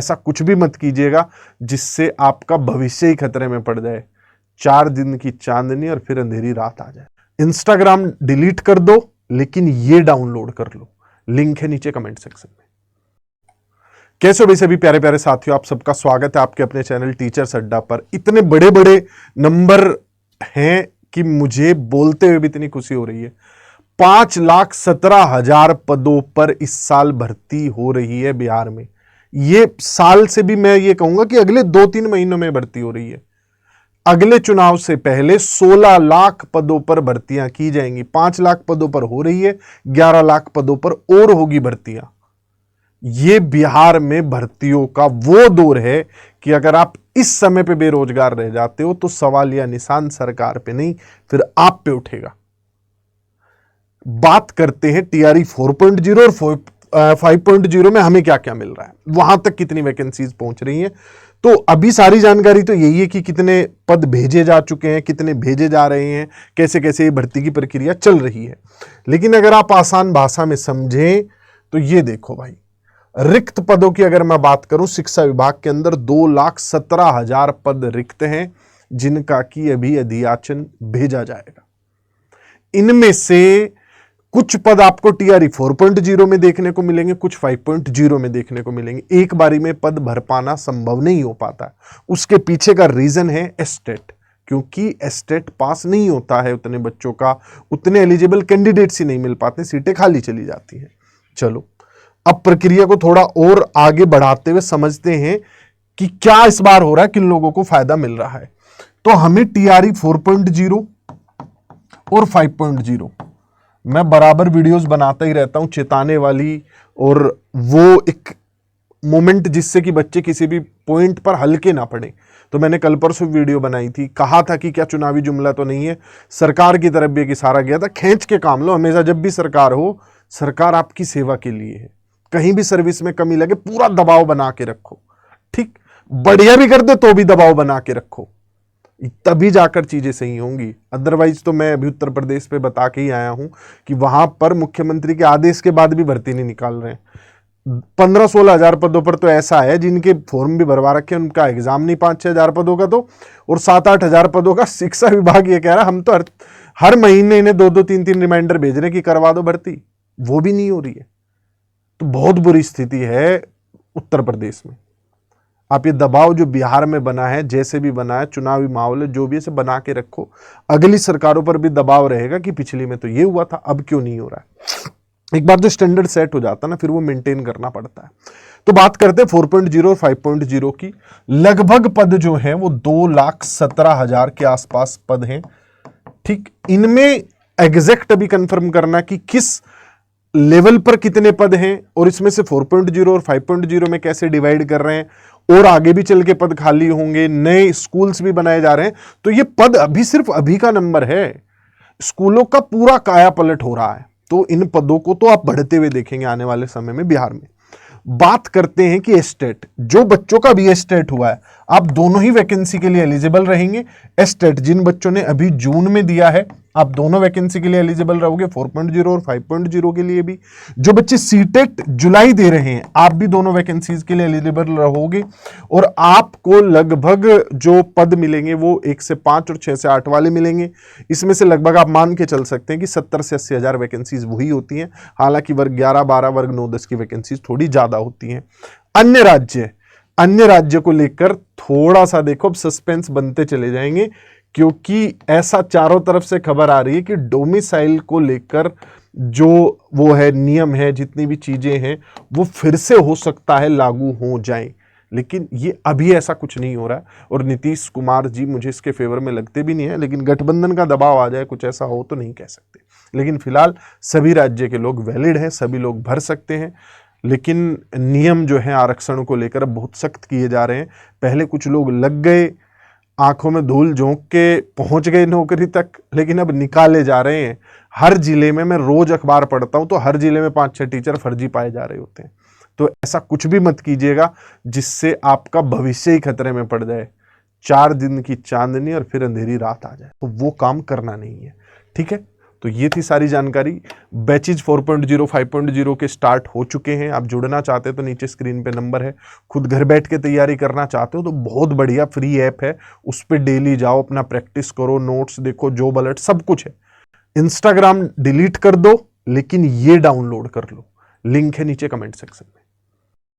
ऐसा कुछ भी मत कीजिएगा जिससे आपका भविष्य ही खतरे में पड़ जाए। 4 दिन की चांदनी और फिर अंधेरी रात आ जाए। इंस्टाग्राम डिलीट कर दो, लेकिन ये डाउनलोड कर लो। लिंक है नीचे कमेंट सेक्शन में। कैसे हो भाई सभी प्यारे प्यारे साथियों, आप सबका स्वागत है आपके अपने चैनल टीचर्स अड्डा पर। इतने बड़े बड़े नंबर हैं कि मुझे बोलते हुए भी इतनी खुशी हो रही है। 5,17,000 पदों पर इस साल भर्ती हो रही है बिहार में। ये साल से भी मैं ये कहूंगा कि अगले 2-3 महीनों में भर्ती हो रही है। अगले चुनाव से पहले 16 लाख पदों पर भर्तियां की जाएंगी। 5 लाख पदों पर हो रही है, 11 लाख पदों पर और होगी भर्तियां। ये बिहार में भर्तियों का वो दौर है कि अगर आप इस समय पे बेरोजगार रह जाते हो तो सवाल या निशान सरकार पे नहीं, फिर आप पे उठेगा। बात करते हैं टीआरई 4.0 और 5.0 में हमें क्या क्या मिल रहा है, वहां तक कितनी वैकेंसीज पहुंच रही हैं। तो अभी सारी जानकारी तो यही है कि कितने पद भेजे जा चुके हैं, कितने भेजे जा रहे हैं, कैसे कैसे ये भर्ती की प्रक्रिया चल रही है। लेकिन अगर आप आसान भाषा में समझें तो ये देखो भाई, रिक्त पदों की अगर मैं बात करूं, शिक्षा विभाग के अंदर 2,17,000 पद रिक्त हैं जिनका कि अभी अधियाचन भेजा जाएगा। इनमें से कुछ पद आपको टीआरई 4.0 में देखने को मिलेंगे, कुछ 5.0 में देखने को मिलेंगे। एक बारी में पद भर पाना संभव नहीं हो पाता। उसके पीछे का रीजन है एस्टेट, क्योंकि एस्टेट पास नहीं होता है उतने बच्चों का, उतने एलिजिबल कैंडिडेट्स ही नहीं मिल पाते, सीटें खाली चली जाती हैं। चलो अब प्रक्रिया को थोड़ा और आगे बढ़ाते हुए समझते हैं कि क्या इस बार हो रहा है, किन लोगों को फायदा मिल रहा है। तो हमें टीआरई 4.0 और 5.0 मैं बराबर वीडियोस बनाता ही रहता हूं, चेताने वाली, और वो एक मोमेंट जिससे कि बच्चे किसी भी पॉइंट पर हल्के ना पड़े। तो मैंने कल परसों वीडियो बनाई थी, कहा था कि क्या चुनावी जुमला तो नहीं है, सरकार की तरफ भी एक इशारा किया था, खींच के काम लो। हमेशा जब भी सरकार हो, सरकार आपकी सेवा के लिए है। कहीं भी सर्विस में कमी लगे पूरा दबाव बना के रखो, ठीक, बढ़िया भी कर दे तो भी दबाव बना के रखो, तभी जाकर चीजें सही होंगी। अदरवाइज तो मैं अभी उत्तर प्रदेश पे बता के ही आया हूं कि वहां पर मुख्यमंत्री के आदेश के बाद भी भर्ती नहीं निकाल रहे हैं। 15-16 हजार पदों पर तो ऐसा है जिनके फॉर्म भी भरवा रखे हैं, उनका एग्जाम नहीं 5-6 हजार पदों का तो, और 7-8 हजार पदों का शिक्षा विभाग ये कह रहा हम तो हर महीने इन्हें 2-2 3-3 रिमाइंडर भेज रहे कि करवा दो भर्ती, वो भी नहीं हो रही है। तो बहुत बुरी स्थिति है उत्तर प्रदेश में। आप ये दबाव जो बिहार में बना है, जैसे भी बना है, चुनावी माहौल है, जो भी, इसे बना के रखो। अगली सरकारों पर भी दबाव रहेगा कि पिछली में तो ये हुआ था, अब क्यों नहीं हो रहा है। एक बार जो स्टैंडर्ड सेट हो जाता है ना, फिर वो मेंटेन करना पड़ता है। तो बात करते हैं 4.0 और 5.0 की। लगभग पद जो है वो 2,17,000 के आसपास पद हैं, ठीक। इनमें एग्जैक्ट अभी कंफर्म करना कि किस लेवल पर कितने पद हैं, और इसमें से 4.0 और 5.0 में कैसे डिवाइड कर रहे हैं, और आगे भी चल के पद खाली होंगे, नए स्कूल्स भी बनाए जा रहे हैं। तो ये पद अभी सिर्फ अभी का नंबर है, स्कूलों का पूरा काया पलट हो रहा है। तो इन पदों को तो आप बढ़ते हुए देखेंगे आने वाले समय में बिहार में। बात करते हैं कि एस्टेट, जो बच्चों का भी एस्टेट हुआ है, आप दोनों ही वैकेंसी के लिए एलिजिबल रहेंगे। एस्टेट जिन बच्चों ने अभी जून में दिया है, आप दोनों वैकेंसी के लिए एलिजिबल रहोगे, 4.0 और 5.0 के लिए भी। जो बच्चे सीटेट जुलाई दे रहे हैं, आप भी दोनों वैकेंसीज के लिए एलिजिबल रहोगे। और आपको लगभग जो पद मिलेंगे वो 1 से 5 और 6 से 8 वाले मिलेंगे। इसमें से लगभग आप मान के चल सकते हैं कि 70 से 80 हजार वैकेंसीज वही होती हैं। हालांकि वर्ग 11, 12, वर्ग 9, 10 की वैकेंसीज थोड़ी ज्यादा होती हैं। अन्य राज्य को लेकर थोड़ा सा देखो, अब सस्पेंस बनते चले जाएंगे, क्योंकि ऐसा चारों तरफ से खबर आ रही है कि डोमिसाइल को लेकर जो वो है नियम है, जितनी भी चीजें हैं, वो फिर से हो सकता है लागू हो जाएं। लेकिन ये अभी ऐसा कुछ नहीं हो रहा है, और नीतीश कुमार जी मुझे इसके फेवर में लगते भी नहीं है। लेकिन गठबंधन का दबाव आ जाए, कुछ ऐसा हो तो नहीं कह सकते। लेकिन फिलहाल सभी राज्य के लोग वैलिड हैं, सभी लोग भर सकते हैं। लेकिन नियम जो है आरक्षण को लेकर अब बहुत सख्त किए जा रहे हैं। पहले कुछ लोग लग गए, आंखों में धूल झोंक के पहुंच गए नौकरी तक, लेकिन अब निकाले जा रहे हैं। हर जिले में, मैं रोज अखबार पढ़ता हूं तो हर जिले में 5-6 टीचर फर्जी पाए जा रहे होते हैं। तो ऐसा कुछ भी मत कीजिएगा जिससे आपका भविष्य ही खतरे में पड़ जाए। 4 दिन की चांदनी और फिर अंधेरी रात आ जाए, तो वो काम करना नहीं है, ठीक है। तो ये थी सारी जानकारी। बैचेज 4.0 5.0 के स्टार्ट हो चुके हैं। आप जुड़ना चाहते हो तो नीचे स्क्रीन पे नंबर है। खुद घर बैठ के तैयारी करना चाहते हो तो बहुत बढ़िया फ्री ऐप है, उस पर डेली जाओ, अपना प्रैक्टिस करो, नोट्स देखो, जॉब अलर्ट सब कुछ है। इंस्टाग्राम डिलीट कर दो, लेकिन ये डाउनलोड कर लो, लिंक है नीचे कमेंट सेक्शन में।